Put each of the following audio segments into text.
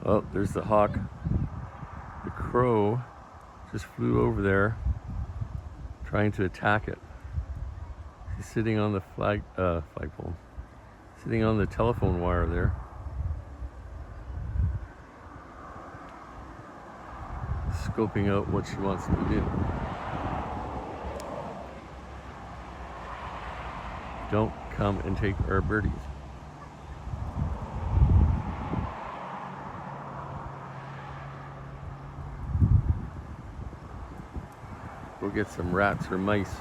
Oh, there's the hawk. The crow just flew over there trying to attack it. He's sitting on the flagpole, sitting on the telephone wire there. Scoping out what she wants to do. Don't come and take our birdies. Go get some rats or mice.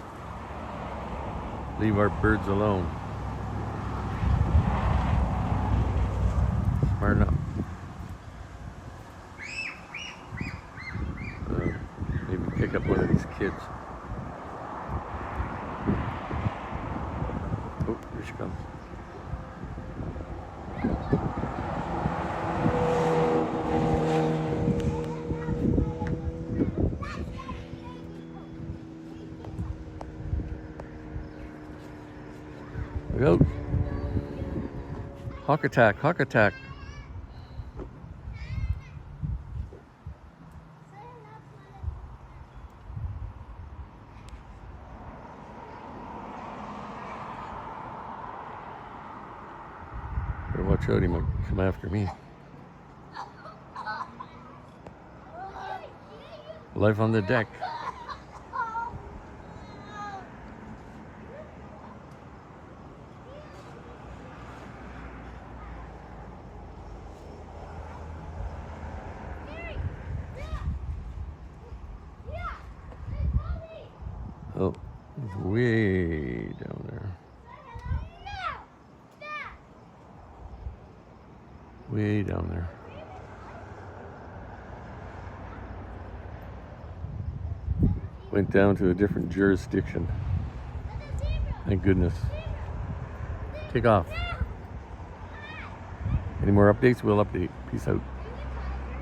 Leave our birds alone. Smart enough. Maybe pick up one of these kids. Oh, here she comes. Look out. Hawk attack, hawk attack. Better watch out, he might come after me. Life on the deck. Oh, he's way down there. Way down there. Went down to a different jurisdiction. Thank goodness. Take off. Any more updates? We'll update. Peace out.